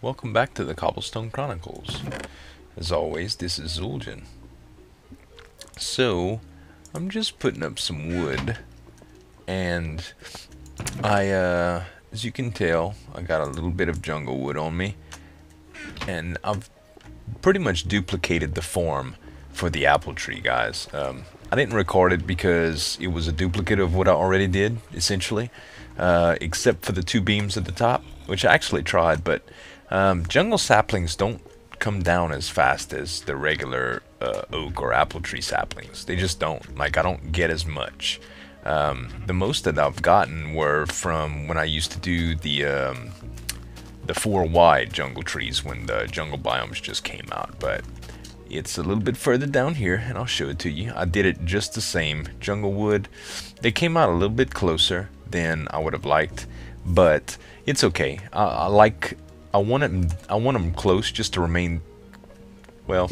Welcome back to the Cobblestone Chronicles. As always, this is Zueljin. So, I'm just putting up some wood, and as you can tell, I got a little bit of jungle wood on me, and I've pretty much duplicated the form for the apple tree, guys. I didn't record it because it was a duplicate of what I already did, essentially, except for the two beams at the top, which I actually tried, but jungle saplings don't come down as fast as the regular oak or apple tree saplings. They just don't. Like, I don't get as much. The most that I've gotten were from when I used to do the 4 wide jungle trees when the jungle biomes just came out, but it's a little bit further down here, and I'll show it to you. I did it just the same. Jungle wood, they came out a little bit closer than I would have liked, but it's okay. I want them close just to remain, well,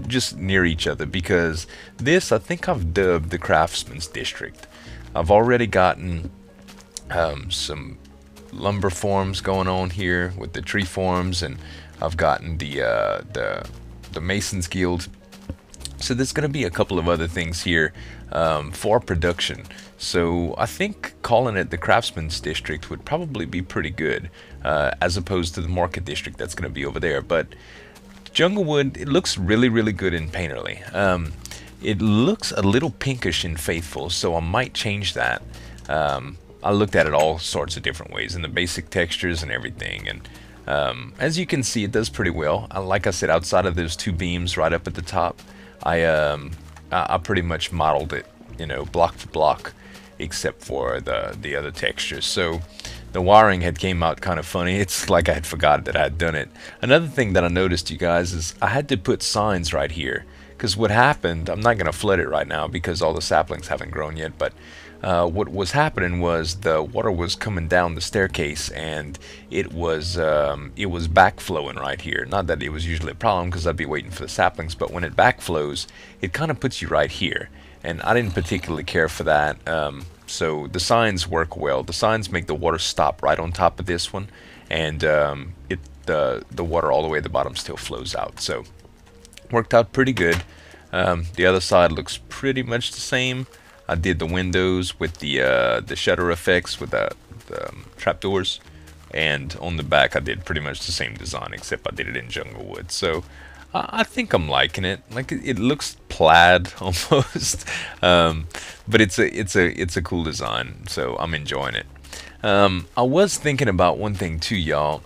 just near each other, because this, I think I've dubbed the Craftsman's District. I've already gotten some lumber forms going on here with the tree forms, and I've gotten the Mason's Guild. So there's going to be a couple of other things here for production. So I think calling it the Craftsman's District would probably be pretty good, as opposed to the Market District that's going to be over there. But Junglewood, it looks really, really good in Painterly. It looks a little pinkish in Faithful, so I might change that. I looked at it all sorts of different ways, in the basic textures and everything, and as you can see, it does pretty well. Like I said, outside of those two beams right up at the top, I pretty much modeled it, you know, block for block, except for the other textures. So the wiring had came out kind of funny. It's like I had forgot that I had done it. Another thing that I noticed, you guys, is I had to put signs right here, because what happened, I'm not going to flood it right now because all the saplings haven't grown yet, but what was happening was the water was coming down the staircase, and it was backflowing right here. Not that it was usually a problem, because I'd be waiting for the saplings, but when it backflows, it kind of puts you right here, and I didn't particularly care for that. So the signs work well. The signs make the water stop right on top of this one, and the water all the way at the bottom still flows out. So worked out pretty good. The other side looks pretty much the same. I did the windows with the shutter effects with the trapdoors, and on the back I did pretty much the same design, except I did it in jungle wood. So I think I'm liking it. Like, it looks plaid almost, but it's a cool design. So I'm enjoying it. I was thinking about one thing too, y'all.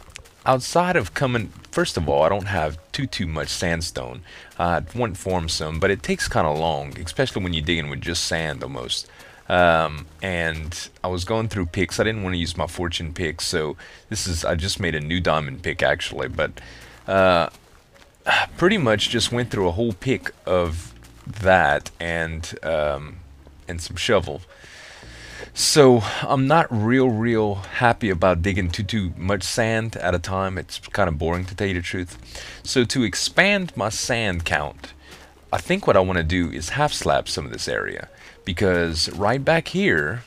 Outside of coming, first of all, I don't have too much sandstone. I want to form some, but it takes kind of long, especially when you're digging with just sand almost. And I was going through picks. I didn't want to use my fortune pick, so I just made a new diamond pick actually, but pretty much just went through a whole pick of that and some shovel. So I'm not real happy about digging too much sand at a time. It's kind of boring, to tell you the truth. So to expand my sand count, I think what I want to do is half slab some of this area, because right back here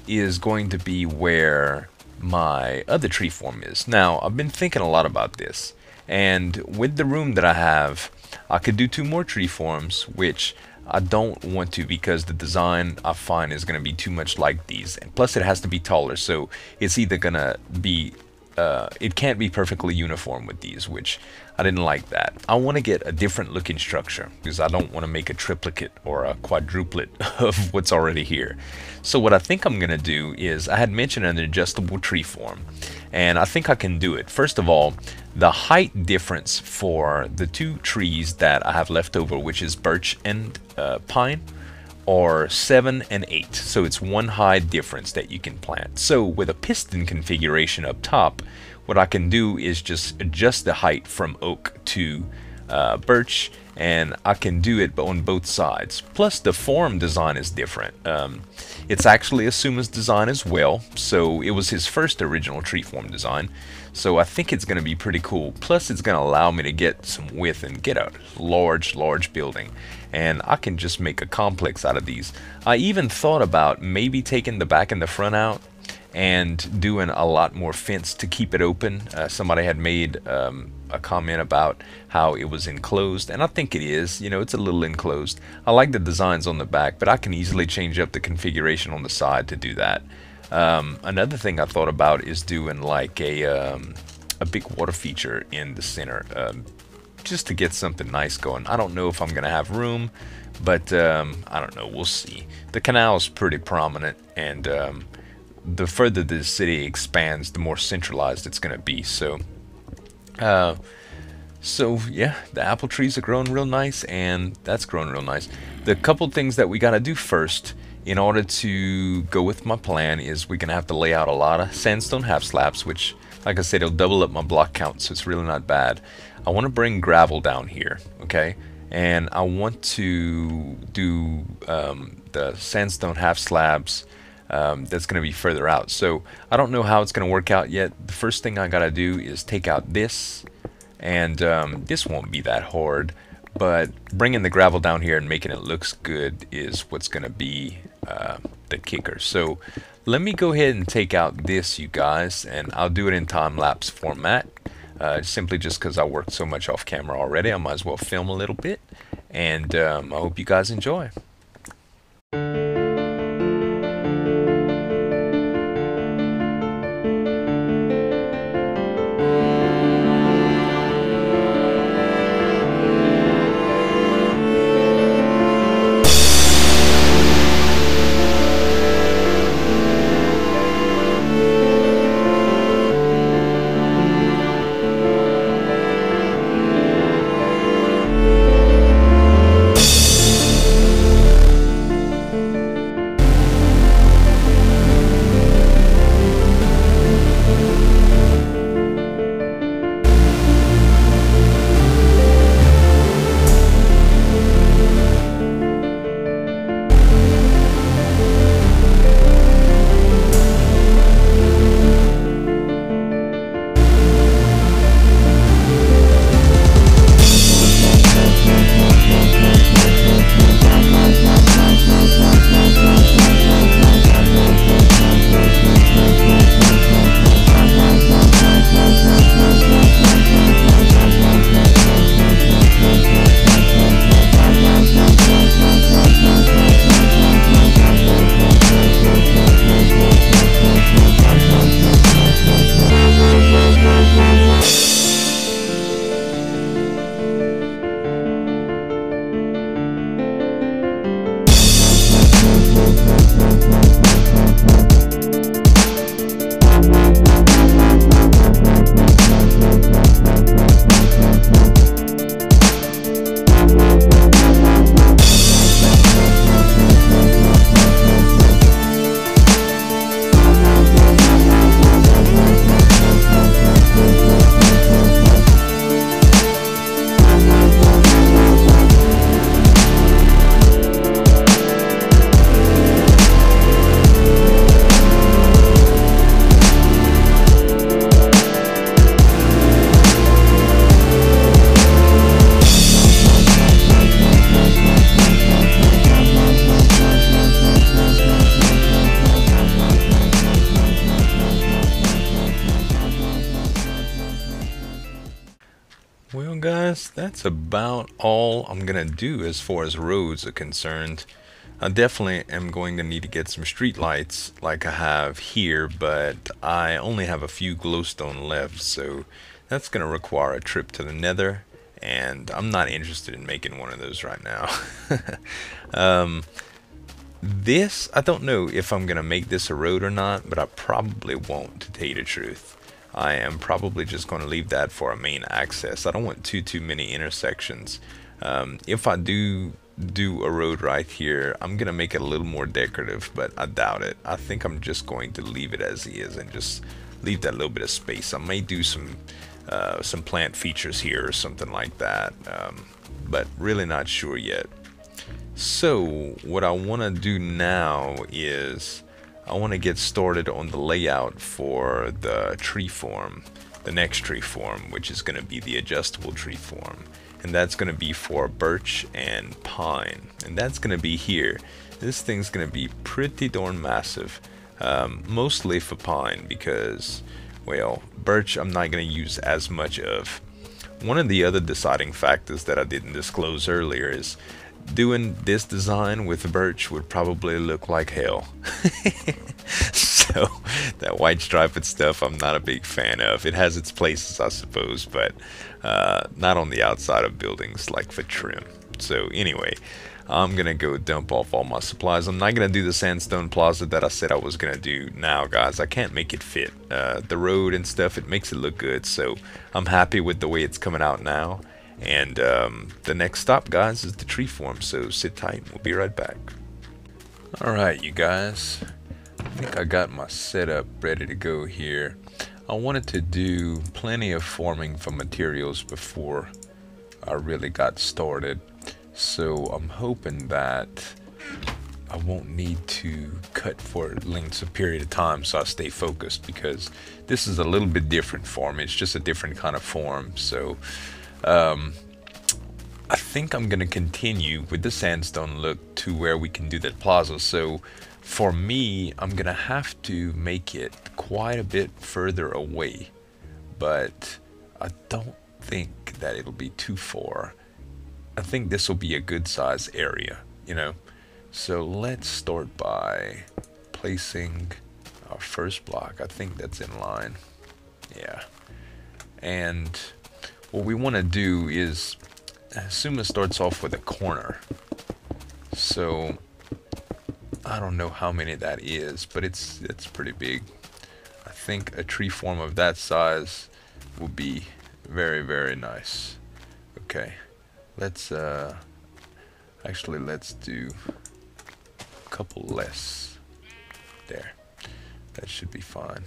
is going to be where my other tree form is. Now, I've been thinking a lot about this, and with the room that I have, I could do 2 more tree forms, which I don't want to, because the design I find is going to be too much like these, and plus it has to be taller, so it's either going to be it can't be perfectly uniform with these, which I didn't like that. I want to get a different looking structure, because I don't want to make a triplicate or a quadruplet of what's already here. So what I think I'm going to do is, I had mentioned an adjustable tree form, and I think I can do it. First of all, the height difference for the 2 trees that I have left over, which is birch and pine, are 7 and 8. So it's 1 height difference that you can plant. So with a piston configuration up top, what I can do is just adjust the height from oak to birch, and I can do it on both sides. Plus the form design is different. It's actually Asuma's design as well, so it was his first original tree form design. So I think it's going to be pretty cool. Plus it's going to allow me to get some width and get a large building, and I can just make a complex out of these. I even thought about maybe taking the back and the front out and doing a lot more fence to keep it open. Somebody had made a comment about how it was enclosed, and I think it is. You know, it's a little enclosed. I like the designs on the back, but I can easily change up the configuration on the side to do that. Another thing I thought about is doing like a big water feature in the center, just to get something nice going. I don't know if I'm gonna have room, but I don't know, we'll see. The canal is pretty prominent, and the further the city expands, the more centralized it's gonna be. So yeah, the apple trees are growing real nice, and that's growing real nice. The couple things that we gotta do first in order to go with my plan is we're gonna have to lay out a lot of sandstone half slabs, which, like I said, it'll double up my block count, so it's really not bad. I want to bring gravel down here, okay? And I want to do the sandstone half slabs that's going to be further out. So I don't know how it's going to work out yet. The first thing I got to do is take out this, and this won't be that hard, but bringing the gravel down here and making it looks good is what's going to be the kicker. So let me go ahead and take out this, you guys, and I'll do it in time-lapse format. Simply just because I worked so much off camera already, I might as well film a little bit, and I hope you guys enjoy. Well guys, that's about all I'm gonna do as far as roads are concerned. I definitely am going to need to get some street lights like I have here, but I only have a few glowstone left, so that's gonna require a trip to the nether, and I'm not interested in making one of those right now. This, I don't know if I'm gonna make this a road or not, but I probably won't, to tell you the truth. I am probably just going to leave that for a main access. I don't want too many intersections. If I do a road right here, I'm going to make it a little more decorative, but I doubt it. I think I'm just going to leave it as is and just leave that little bit of space. I may do some plant features here or something like that, but really not sure yet. So what I want to do now is I want to get started on the layout for the tree form, the next tree form, which is going to be the adjustable tree form. And that's going to be for birch and pine. And that's going to be here. This thing's going to be pretty darn massive. Mostly for pine because, well, birch I'm not going to use as much of. One of the other deciding factors that I didn't disclose earlier is doing this design with birch would probably look like hell. So that white striped stuff I'm not a big fan of. It has its places, I suppose, but not on the outside of buildings like for trim. So anyway, I'm gonna go dump off all my supplies. I'm not gonna do the sandstone plaza that I said I was gonna do now, guys. I can't make it fit the road and stuff. It makes it look good, so I'm happy with the way it's coming out now. And the next stop, guys, is the tree form, so sit tight. We'll be right back. Alright, you guys, I think I got my setup ready to go here. I wanted to do plenty of farming for materials before I really got started, so I'm hoping that I won't need to cut for lengths of period of time, so I stay focused, because this is a little bit different for me. It's just a different kind of form. So I think I'm gonna continue with the sandstone look to where we can do that plaza. So for me, I'm gonna have to make it quite a bit further away, but I don't think that it'll be too far. I think this will be a good size area, you know. So let's start by placing our first block. I think that's in line. Yeah. And what we want to do is assume it starts off with a corner. So I don't know how many that is, but it's pretty big. I think a tree form of that size will be very, very nice. Okay, let's actually let's do a couple less there. That should be fine.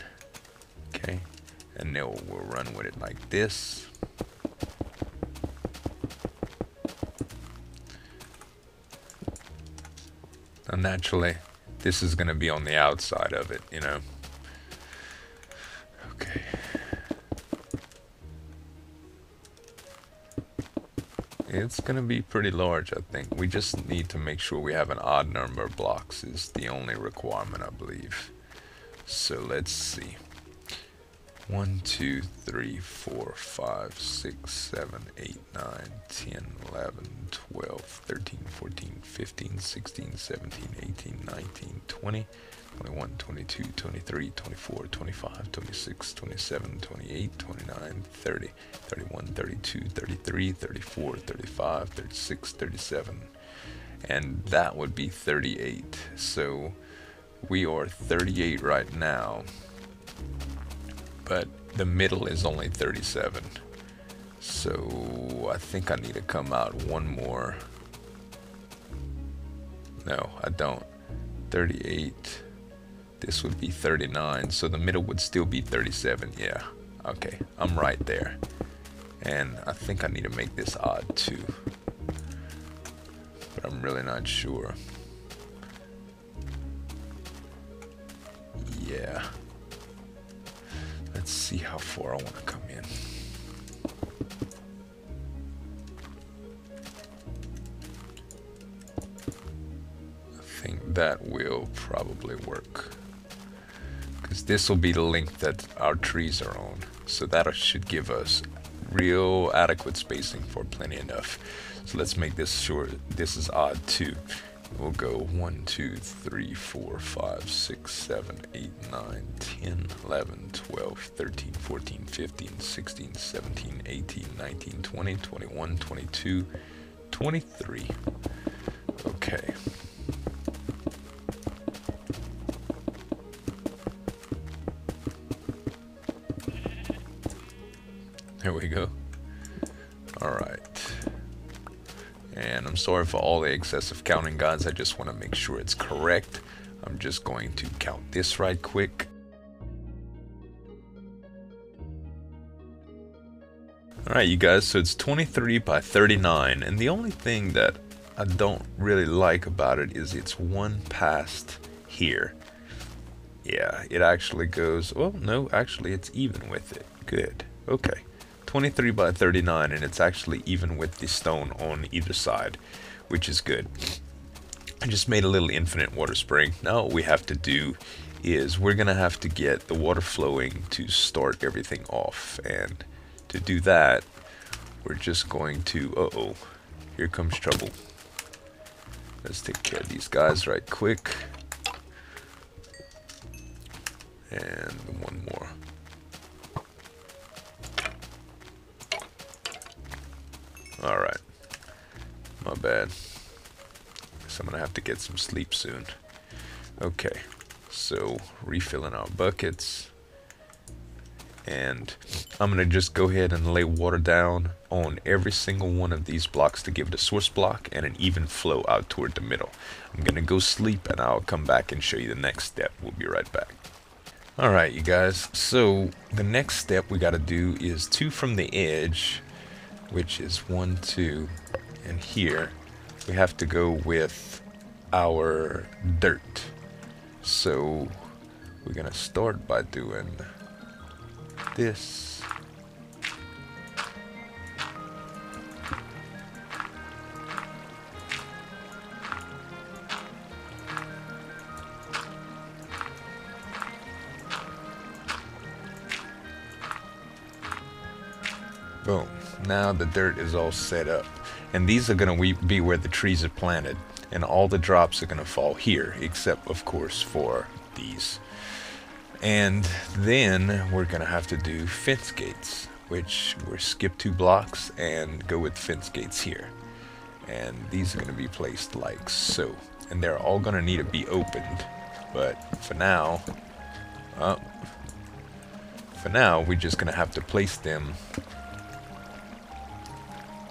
Okay, and now we'll run with it like this. Now naturally, this is going to be on the outside of it, you know. Okay. It's going to be pretty large, I think. We just need to make sure we have an odd number of blocks is the only requirement, I believe. So let's see. 1, 2, 3, 4, 5, 6, 7, 8, 9, 10, 11, 12, 13, 14, 15, 16, 17, 18, 19, 20, 21, 22, 23, 24, 25, 26, 27, 28, 29, 30, 31, 32, 33, 34, 35, 36, 37. And that would be 38. So we are 38 right now. But the middle is only 37. So I think I need to come out one more. No, I don't. 38. This would be 39. So the middle would still be 37. Yeah. Okay. I'm right there. And I think I need to make this odd too. But I'm really not sure. Yeah. Let's see how far I want to come in. I think that will probably work. Because this will be the length that our trees are on. So that should give us real adequate spacing for plenty enough. So let's make this sure this is odd too. We'll go 1, 2, 3, 4, 5, 6, 7, 8, 9, 10, 11, 12, 13, 14, 15, 16, 17, 18, 19, 20, 21, 22, 23. Okay. There we go. All right. And I'm sorry for all the excessive counting, guys. I just want to make sure it's correct. I'm just going to count this right quick. Alright, you guys, so it's 23 by 39. And the only thing that I don't really like about it is it's one past here. Yeah, it actually goes, well, no, actually it's even with it. Good. Okay. 23 by 39, and it's actually even with the stone on either side, which is good. I just made a little infinite water spring. Now what we have to do is we're gonna have to get the water flowing to start everything off, and to do that we're just going to, uh-oh, here comes trouble. Let's take care of these guys right quick. And one more. Alright. My bad. Guess I'm gonna have to get some sleep soon. Okay. So, refilling our buckets. And I'm gonna just go ahead and lay water down on every single one of these blocks to give it a source block and an even flow out toward the middle. I'm gonna go sleep and I'll come back and show you the next step. We'll be right back. Alright, you guys, so the next step we gotta do is 2 from the edge, which is 1, 2, and here we have to go with our dirt. So we're gonna start by doing this. Boom. Now the dirt is all set up. And these are going to be where the trees are planted. And all the drops are going to fall here, except of course for these. And then we're going to have to do fence gates, which we'll skip 2 blocks and go with fence gates here. And these are going to be placed like so. And they're all going to need to be opened. But for now, we're just going to have to place them.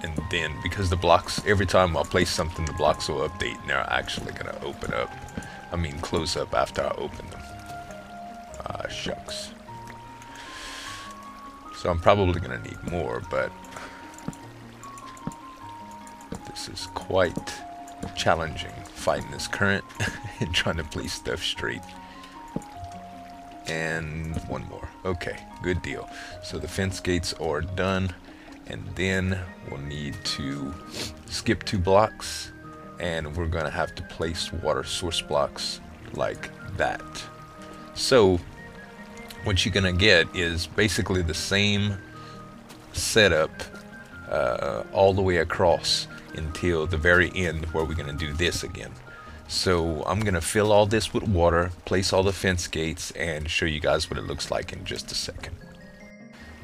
And then, because the blocks, every time I place something, the blocks will update and they're actually going to open up. I mean, close up after I open them. Shucks. So I'm probably going to need more, but this is quite challenging, fighting this current and trying to place stuff straight. And one more. Okay, good deal. So the fence gates are done. And then we'll need to skip 2 blocks, and we're going to have to place water source blocks like that. So what you're going to get is basically the same setup all the way across until the very end where we're going to do this again. So I'm going to fill all this with water, place all the fence gates, and show you guys what it looks like in just a second.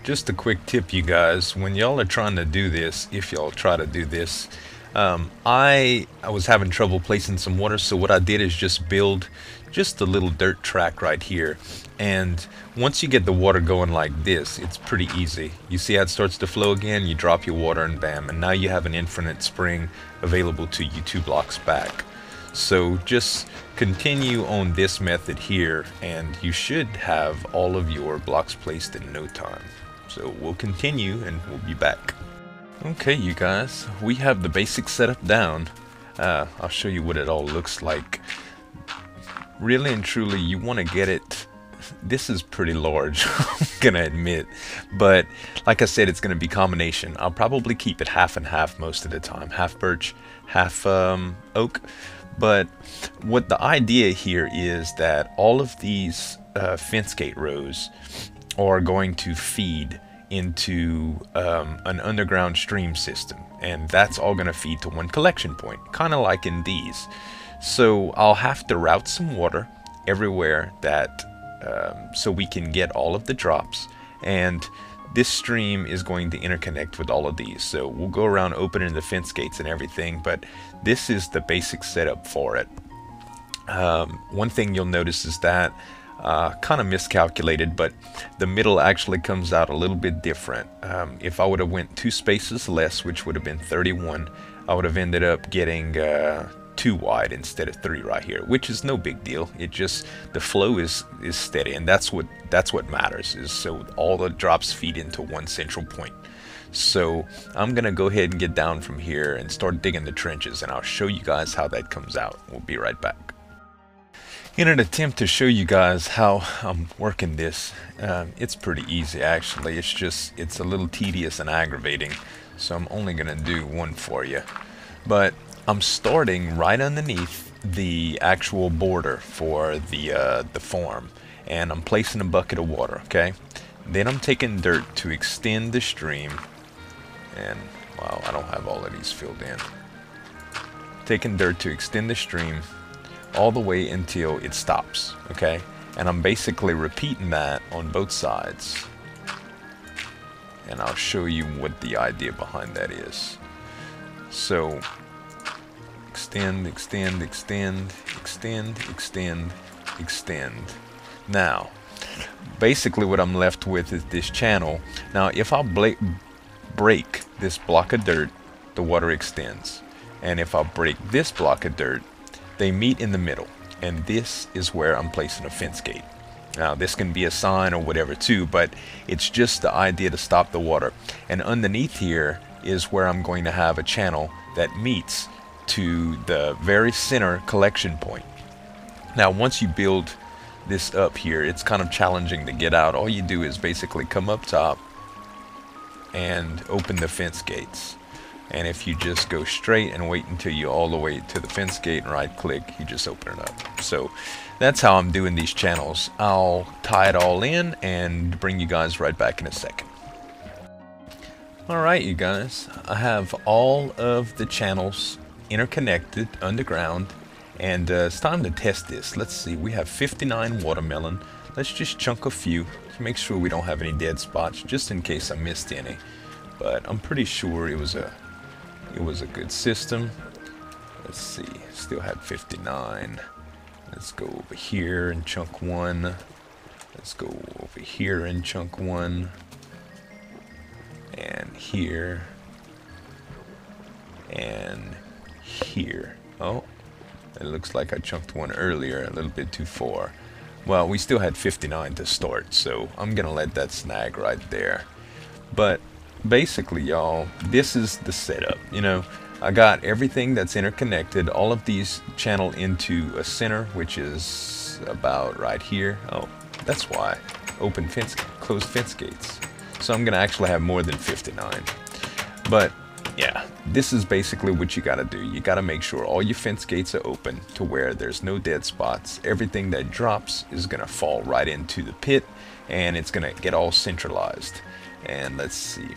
Just a quick tip, you guys, when y'all are trying to do this, if y'all try to do this, I was having trouble placing some water, so what I did is just build just a little dirt track right here. And once you get the water going like this, it's pretty easy. You see how it starts to flow again, you drop your water and bam, and now you have an infinite spring available to you 2 blocks back. So just continue on this method here, and you should have all of your blocks placed in no time. So we'll continue and we'll be back. Okay, you guys, we have the basic setup down. I'll show you what it all looks like. Really and truly, you want to get it. This is pretty large, I'm gonna admit, but like I said, it's gonna be combination. I'll probably keep it half and half most of the time, half birch, half oak. But what the idea here is that all of these fence gate rows are going to feed into an underground stream system, and that's all going to feed to one collection point, kind of like in these. So I'll have to route some water everywhere that so we can get all of the drops, and this stream is going to interconnect with all of these. So we'll go around opening the fence gates and everything, but this is the basic setup for it. One thing you'll notice is that kind of miscalculated, but the middle actually comes out a little bit different. If I would have went 2 spaces less, which would have been 31, I would have ended up getting 2 wide instead of 3 right here, which is no big deal. It just, the flow is steady, and that's what matters, is so all the drops feed into one central point. So I'm gonna go ahead and get down from here and start digging the trenches, and I'll show you guys how that comes out. We'll be right back. In an attempt to show you guys how I'm working this, it's pretty easy actually. It's a little tedious and aggravating, so I'm only gonna do one for you. But I'm starting right underneath the actual border for the farm, and I'm placing a bucket of water. Okay, then I'm taking dirt to extend the stream, and wow, I don't have all of these filled in. Taking dirt to extend the stream all the way until it stops. Okay, and I'm basically repeating that on both sides, and I'll show you what the idea behind that is. So extend, extend, extend, extend, extend, extend. Now, basically what I'm left with is this channel. Now, if I break this block of dirt, the water extends. And if I break this block of dirt, they meet in the middle. And this is where I'm placing a fence gate. Now, this can be a sign or whatever too, but it's just the idea to stop the water. And underneath here is where I'm going to have a channel that meets to the very center collection point. Now, once you build this up here, it's kind of challenging to get out. All you do is basically come up top and open the fence gates. And if you just go straight and wait until you all the way to the fence gate and right click, you just open it up. So that's how I'm doing these channels. I'll tie it all in and bring you guys right back in a second. Alright, you guys, I have all of the channels interconnected underground, and it's time to test this. Let's see, we have 59 watermelon. Let's just chunk a few to make sure we don't have any dead spots, just in case I missed any. But I'm pretty sure it was a good system. Let's see, still had 59. Let's go over here and chunk one. Let's go over here and chunk one. And here. And here. Oh, it looks like I chunked one earlier, a little bit too far. Well, we still had 59 to start, so I'm gonna let that snag right there. But basically, y'all, this is the setup. You know, I got everything that's interconnected, all of these channel into a center, which is about right here. Oh, that's why. Open fence, closed fence gates. So I'm gonna actually have more than 59. But yeah, this is basically what you gotta do. You gotta make sure all your fence gates are open to where there's no dead spots. Everything that drops is gonna fall right into the pit, and it's gonna get all centralized. And let's see,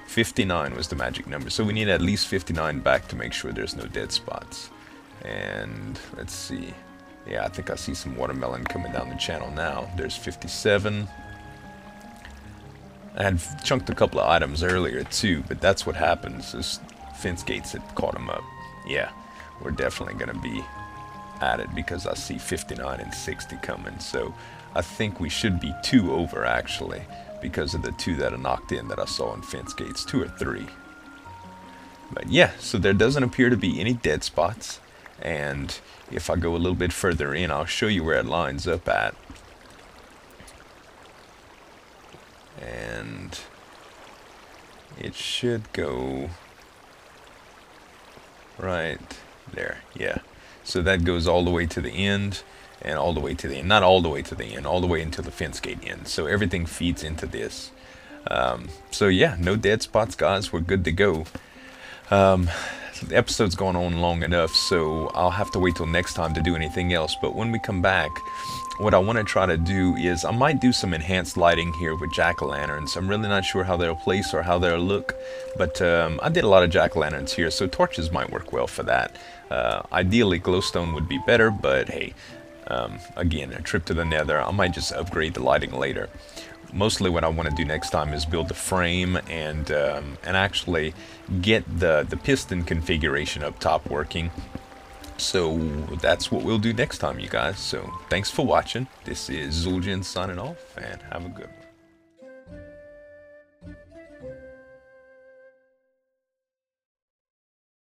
59 was the magic number, so we need at least 59 back to make sure there's no dead spots. And let's see, yeah, I think I see some watermelon coming down the channel now. There's 57. I had chunked a couple of items earlier too, but that's what happens, is fence gates had caught them up. Yeah, we're definitely gonna be at it because I see 59 and 60 coming, so I think we should be 2 over actually, because of the 2 that are knocked in that I saw in fence gates, 2 or 3. But yeah, so there doesn't appear to be any dead spots, and if I go a little bit further in, I'll show you where it lines up at. And it should go right there. Yeah, so that goes all the way to the end, and all the way to the end, not all the way to the end, all the way until the fence gate ends. So everything feeds into this. So yeah, no dead spots, guys. We're good to go. The episode's gone on long enough, so I'll have to wait till next time to do anything else. But when we come back, what I want to try to do is I might do some enhanced lighting here with jack-o'-lanterns. I'm really not sure how they'll place or how they'll look, but I did a lot of jack-o'-lanterns here, so torches might work well for that. Ideally, glowstone would be better, but hey, again, a trip to the nether, I might just upgrade the lighting later. Mostly what I want to do next time is build the frame and actually get the piston configuration up top working. So that's what we'll do next time, you guys. So thanks for watching. This is Zueljin signing off, and have a good one.